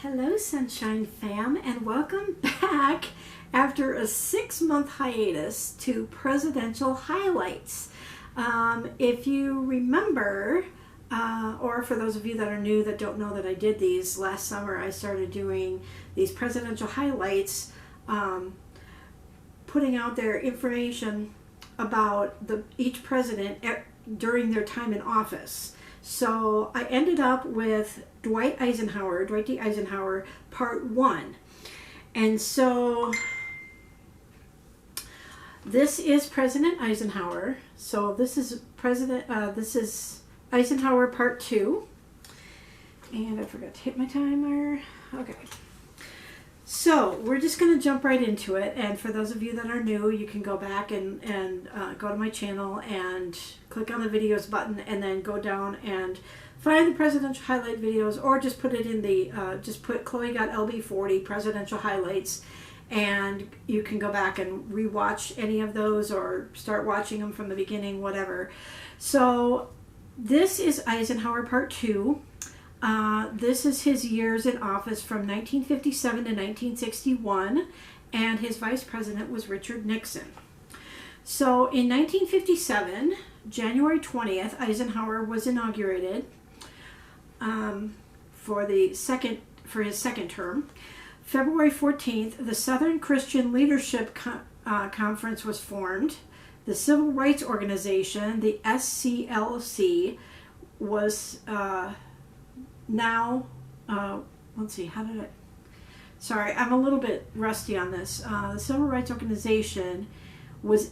Hello, Sunshine Fam, and welcome back after a 6-month hiatus to Presidential Highlights. If you remember, or for those of you that are new that don't know that I did these, last summer I started doing these Presidential Highlights, putting out their information about each president during their time in office. So I ended up with Dwight D. Eisenhower, Part 1. And so this is President Eisenhower. So this is Eisenhower Part 2. And I forgot to hit my timer. Okay. So we're just going to jump right into it. And for those of you that are new, you can go back and go to my channel and click on the videos button and then go down and find the presidential highlight videos, or just put it in the, just put Chloe got LB40 presidential highlights, and you can go back and rewatch any of those or start watching them from the beginning, whatever. So this is Eisenhower Part 2. This is his years in office from 1957 to 1961, and his vice president was Richard Nixon. So in 1957, January 20th, Eisenhower was inaugurated for his second term. February 14th, the Southern Christian Leadership Conference was formed. The Civil Rights Organization, the SCLC, was let's see, sorry, I'm a little bit rusty on this. The Civil Rights Organization was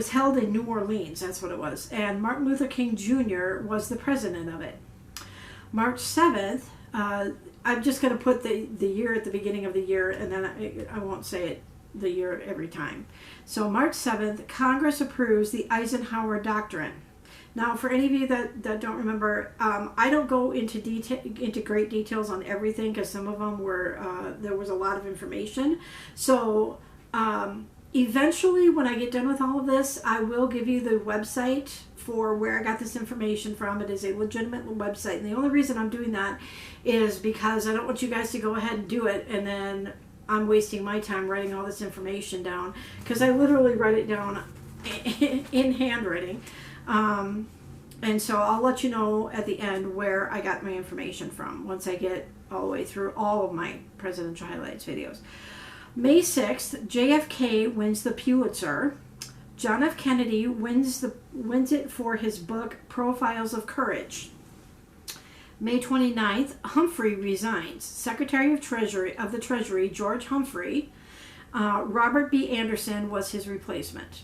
held in New Orleans, that's what it was, and Martin Luther King Jr. was the president of it. March 7th, I'm just going to put the year at the beginning of the year, and then I won't say it the year every time. So March 7th, Congress approves the Eisenhower Doctrine. Now, for any of you that don't remember, I don't go into great details on everything, because some of them were, there was a lot of information. So eventually, when I get done with all of this, I will give you the website for where I got this information from. It is a legitimate website, and the only reason I'm doing that is because I don't want you guys to go ahead and do it, and then I'm wasting my time writing all this information down, because I literally write it down in handwriting. And so I'll let you know at the end where I got my information from once I get all the way through all of my presidential highlights videos. May 6th, JFK wins the Pulitzer. John F. Kennedy wins it for his book Profiles of Courage. May 29th, Humphrey resigns. Secretary of the Treasury, George Humphrey. Robert B. Anderson was his replacement.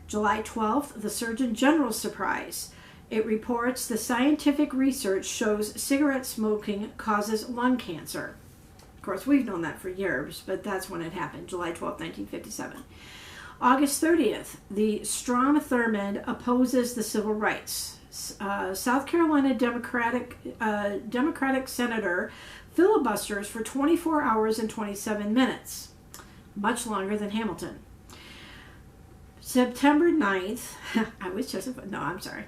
July 12th, the Surgeon General's surprise. It reports the scientific research shows cigarette smoking causes lung cancer. Of course, we've known that for years, but that's when it happened, July 12th, 1957. August 30th, the Strom Thurmond opposes the civil rights. South Carolina Democratic Senator filibusters for 24 hours and 27 minutes, much longer than Hamilton. September 9th, no, I'm sorry.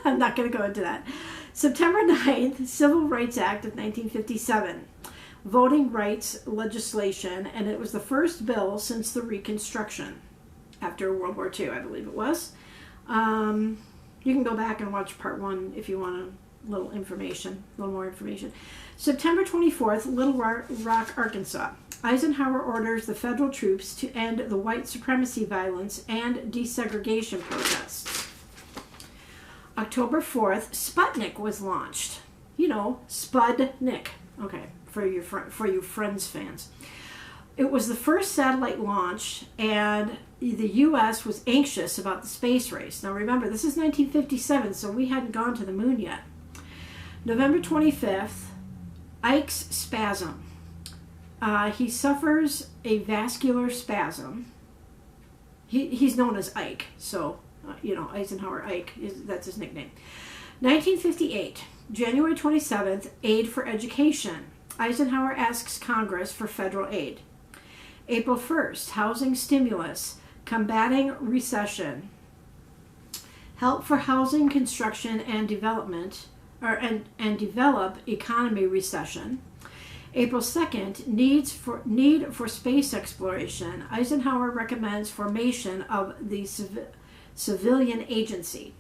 I'm not going to go into that. September 9th, Civil Rights Act of 1957, voting rights legislation, and it was the first bill since the Reconstruction, after World War II, I believe it was. You can go back and watch Part 1 if you want a little more information. September 24th, Little Rock, Arkansas. Eisenhower orders the federal troops to end the white supremacy violence and desegregation protests. October 4th, Sputnik was launched. You know, Sputnik. Okay, for you Friends fans. It was the first satellite launch, and the U.S. was anxious about the space race. Now remember, this is 1957, so we hadn't gone to the moon yet. November 25th, Ike's spasm. He suffers a vascular spasm. He's known as Ike, so, Eisenhower Ike, that's his nickname. 1958, January 27th, Aid for Education. Eisenhower asks Congress for federal aid. April 1st, housing stimulus, combating recession. Help for housing construction and development, and develop economy recession. April 2nd, need for space exploration. Eisenhower recommends formation of the civilian agency.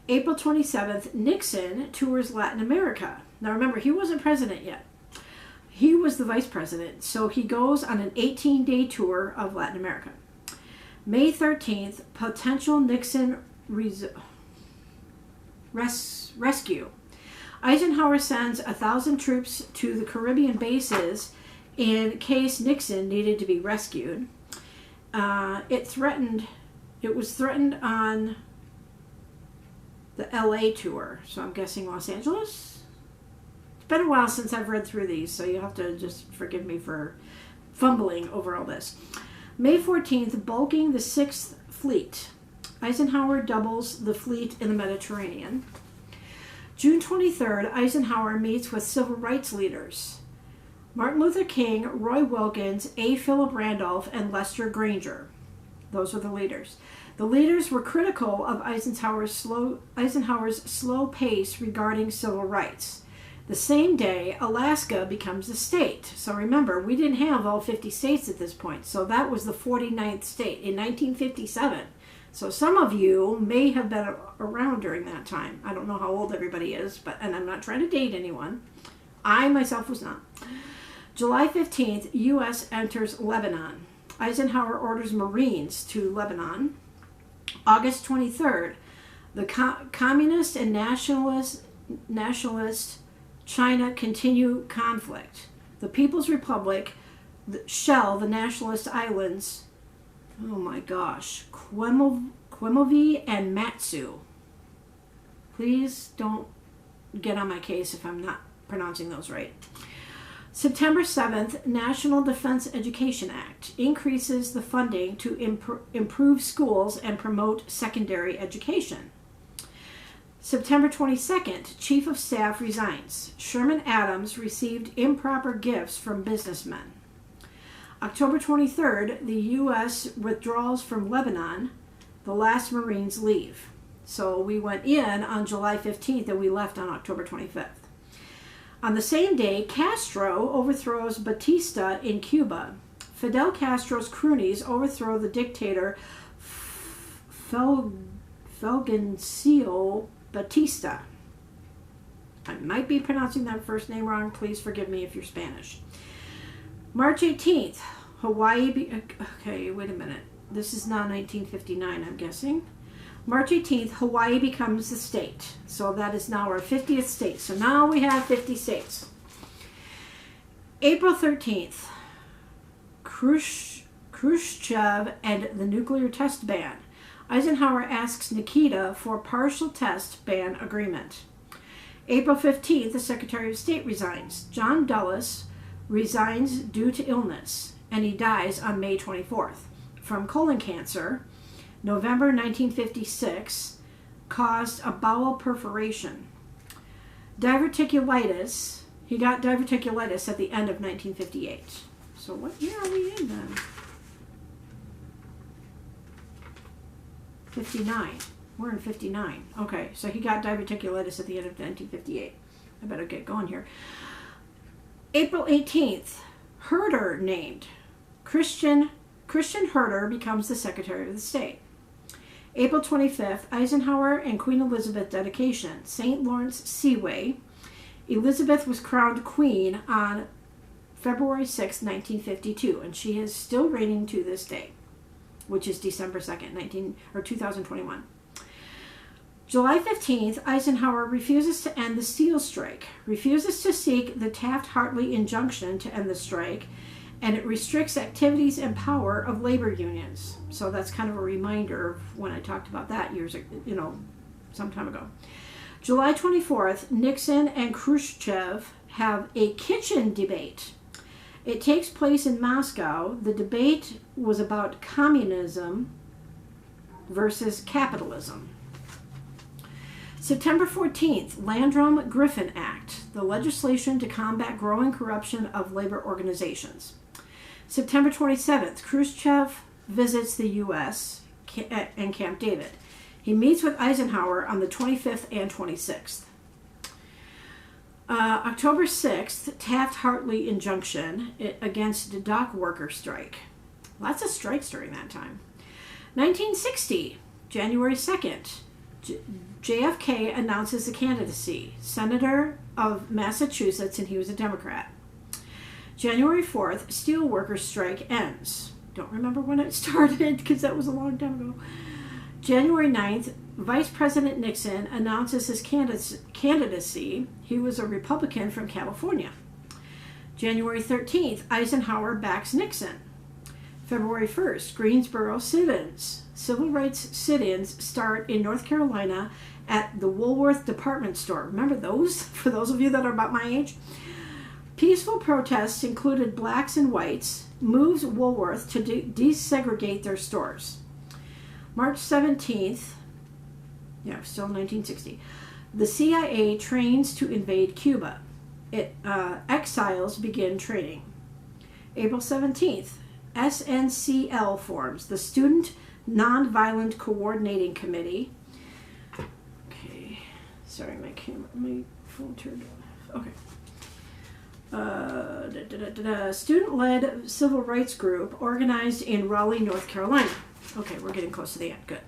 April 27th, Nixon tours Latin America. Now remember, he wasn't president yet. He was the vice president, so he goes on an 18-day tour of Latin America. May 13th, potential Nixon rescue. Eisenhower sends 1,000 troops to the Caribbean bases in case Nixon needed to be rescued. It was threatened on the LA tour, so I'm guessing Los Angeles. It's been a while since I've read through these, so you have to just forgive me for fumbling over all this. May 14th, bulking the 6th Fleet. Eisenhower doubles the fleet in the Mediterranean. June 23rd, Eisenhower meets with civil rights leaders. Martin Luther King, Roy Wilkins, A. Philip Randolph, and Lester Granger. Those were the leaders. The leaders were critical of Eisenhower's slow pace regarding civil rights. The same day, Alaska becomes a state. So remember, we didn't have all 50 states at this point. So that was the 49th state in 1957. So some of you may have been around during that time. I don't know how old everybody is, and I'm not trying to date anyone. I myself was not. July 15th, U.S. enters Lebanon. Eisenhower orders Marines to Lebanon. August 23rd, the communist and nationalist China continue conflict. The People's Republic shell the nationalist islands, oh my gosh, Quemovi and Matsu. Please don't get on my case if I'm not pronouncing those right. September 7th, National Defense Education Act increases the funding to improve schools and promote secondary education. September 22nd, Chief of Staff resigns. Sherman Adams received improper gifts from businessmen. October 23rd, the U.S. withdraws from Lebanon. The last Marines leave. So we went in on July 15th and we left on October 25th. On the same day, Castro overthrows Batista in Cuba. Fidel Castro's cronies overthrow the dictator Fulgencio Batista. I might be pronouncing that first name wrong. Please forgive me if you're Spanish. March 18th, Hawaii... okay, wait a minute. This is now 1959, I'm guessing. March 18th, Hawaii becomes the state. So that is now our 50th state. So now we have 50 states. April 13th, Khrushchev and the nuclear test ban. Eisenhower asks Nikita for partial test ban agreement. April 15th, the Secretary of State resigns. John Dulles resigns due to illness, and he dies on May 24th from colon cancer. November 1956 caused a bowel perforation. Diverticulitis. He got diverticulitis at the end of 1958. So what year are we in then? 59. We're in 59. Okay, so he got diverticulitis at the end of 1958. I better get going here. April 18th, Herter named. Christian Herter becomes the Secretary of the State. April 25th, Eisenhower and Queen Elizabeth dedication. St. Lawrence Seaway. Elizabeth was crowned queen on February 6, 1952, and she is still reigning to this day, which is December 2nd, 2021. July 15th, Eisenhower refuses to end the steel strike, refuses to seek the Taft-Hartley injunction to end the strike, and it restricts activities and power of labor unions. So that's kind of a reminder of when I talked about that some time ago. July 24th, Nixon and Khrushchev have a kitchen debate. It takes place in Moscow. The debate was about communism versus capitalism. September 14th, Landrum-Griffin Act, the legislation to combat growing corruption of labor organizations. September 27th, Khrushchev visits the U.S. and Camp David. He meets with Eisenhower on the 25th and 26th. October 6th, Taft-Hartley injunction against the dock worker strike. Lots of strikes during that time. 1960, January 2nd, JFK announces the candidacy. Senator of Massachusetts, and he was a Democrat. January 4th, steel workers strike ends. Don't remember when it started because that was a long time ago. January 9th, Vice President Nixon announces his candidacy. He was a Republican from California. January 13th, Eisenhower backs Nixon. February 1st, Greensboro sit-ins. Civil rights sit-ins start in North Carolina at the Woolworth department store. Remember those? For those of you that are about my age. Peaceful protests included blacks and whites. Moves Woolworth to desegregate their stores. March 17th, still 1960, the CIA trains to invade Cuba. Exiles begin training. April 17th, SNCL forms, the Student Nonviolent Coordinating Committee. Okay, sorry, my phone turned off. Okay. Student-led civil rights group organized in Raleigh, North Carolina. Okay, we're getting close to the end. Good.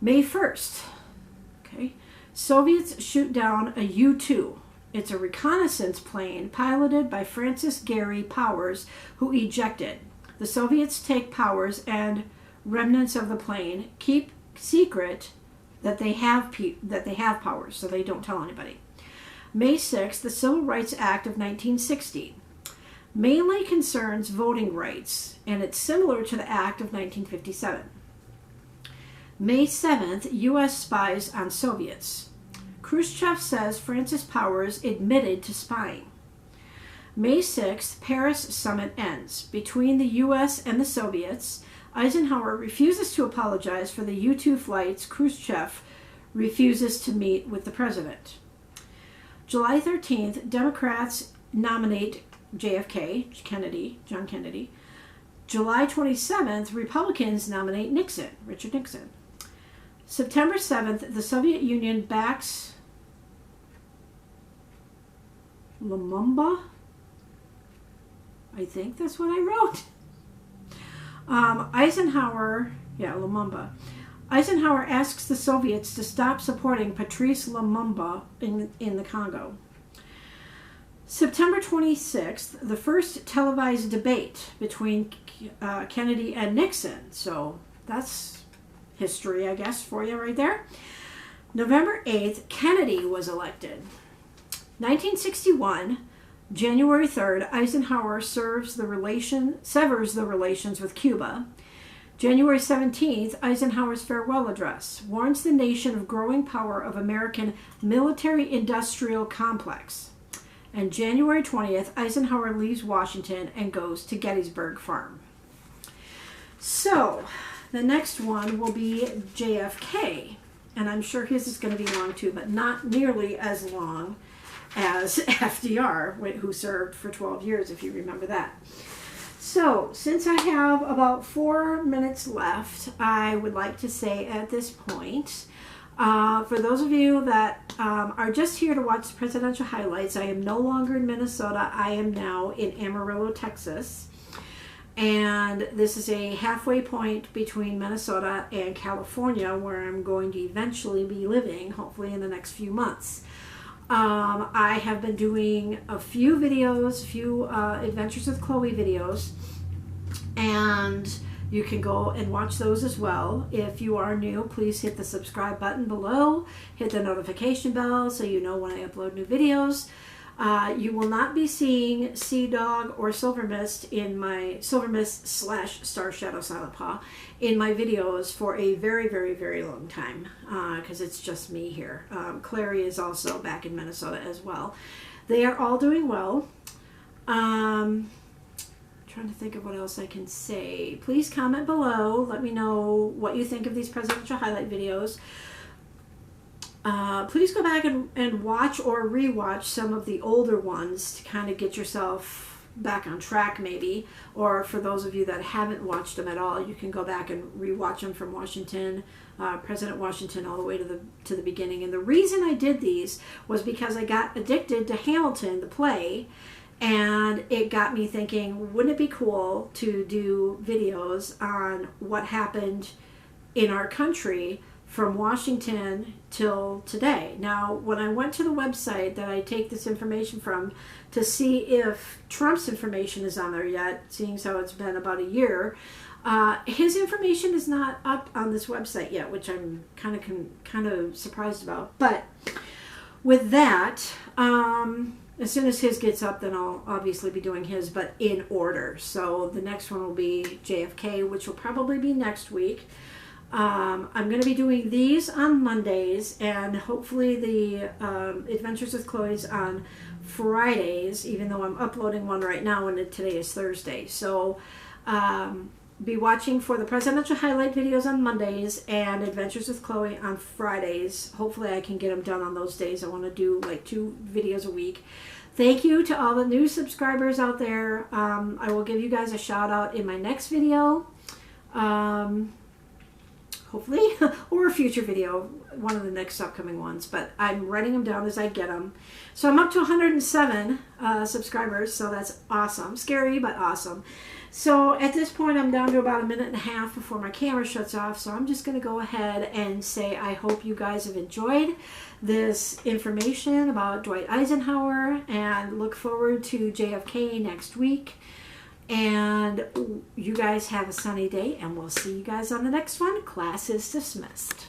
May 1st. Okay. Soviets shoot down a U-2. It's a reconnaissance plane piloted by Francis Gary Powers, who ejected. The Soviets take Powers and remnants of the plane, keep secret that they have Powers, so they don't tell anybody. May 6th, the Civil Rights Act of 1960. Mainly concerns voting rights, and it's similar to the Act of 1957. May 7th, U.S. spies on Soviets. Khrushchev says Francis Powers admitted to spying. May 6th, Paris summit ends. Between the U.S. and the Soviets, Eisenhower refuses to apologize for the U-2 flights. Khrushchev refuses to meet with the president. July 13th, Democrats nominate JFK, John Kennedy. July 27th, Republicans nominate Nixon, Richard Nixon. September 7th, the Soviet Union backs Lumumba. I think that's what I wrote. Lumumba. Eisenhower asks the Soviets to stop supporting Patrice Lumumba in the Congo. September 26th, the first televised debate between Kennedy and Nixon. So that's history, I guess, for you right there. November 8th, Kennedy was elected. 1961, January 3rd, Eisenhower severs the relations with Cuba. January 17th, Eisenhower's farewell address warns the nation of growing power of American military-industrial complex. And January 20th, Eisenhower leaves Washington and goes to Gettysburg Farm. So, the next one will be JFK. And I'm sure his is going to be long too, but not nearly as long as FDR, who served for 12 years, if you remember that. So, since I have about 4 minutes left, I would like to say at this point, for those of you that are just here to watch the presidential highlights, I am no longer in Minnesota. I am now in Amarillo, Texas. And this is a halfway point between Minnesota and California, where I'm going to eventually be living, hopefully in the next few months. I have been doing a few videos, Adventures with Chloe videos, and you can go and watch those as well. If you are new, please hit the subscribe button below, hit the notification bell so you know when I upload new videos. You will not be seeing Sea Dog or Silver Mist in my Star Shadow Silent Paw in my videos for a very, very, very long time, because it's just me here. Clary is also back in Minnesota as well. They are all doing well. Trying to think of what else I can say. Please comment below. Let me know what you think of these presidential highlight videos. Please go back and watch or rewatch some of the older ones to kind of get yourself back on track maybe. Or for those of you that haven't watched them at all, you can go back and rewatch them from Washington, President Washington all the way to the beginning. And the reason I did these was because I got addicted to Hamilton, the play, and it got me thinking, wouldn't it be cool to do videos on what happened in our country from Washington till today. Now, when I went to the website that I take this information from to see if Trump's information is on there yet, seeing as how it's been about a year, his information is not up on this website yet, which I'm kind of surprised about. But with that, as soon as his gets up, then I'll obviously be doing his, but in order. So the next one will be JFK, which will probably be next week. I'm going to be doing these on Mondays, and hopefully the Adventures with Chloe's on Fridays, even though I'm uploading one right now, and today is Thursday. So be watching for the presidential highlight videos on Mondays and Adventures with Chloe on Fridays. Hopefully I can get them done on those days. I want to do like 2 videos a week. Thank you to all the new subscribers out there. I will give you guys a shout out in my next video. Hopefully, or a future video, one of the next upcoming ones, but I'm writing them down as I get them. So I'm up to 107 subscribers, so that's awesome. Scary, but awesome. So at this point, I'm down to about 1.5 minutes before my camera shuts off, so I'm just going to go ahead and say I hope you guys have enjoyed this information about Dwight Eisenhower, and look forward to JFK next week. And you guys have a sunny day, and we'll see you guys on the next one. Class is dismissed.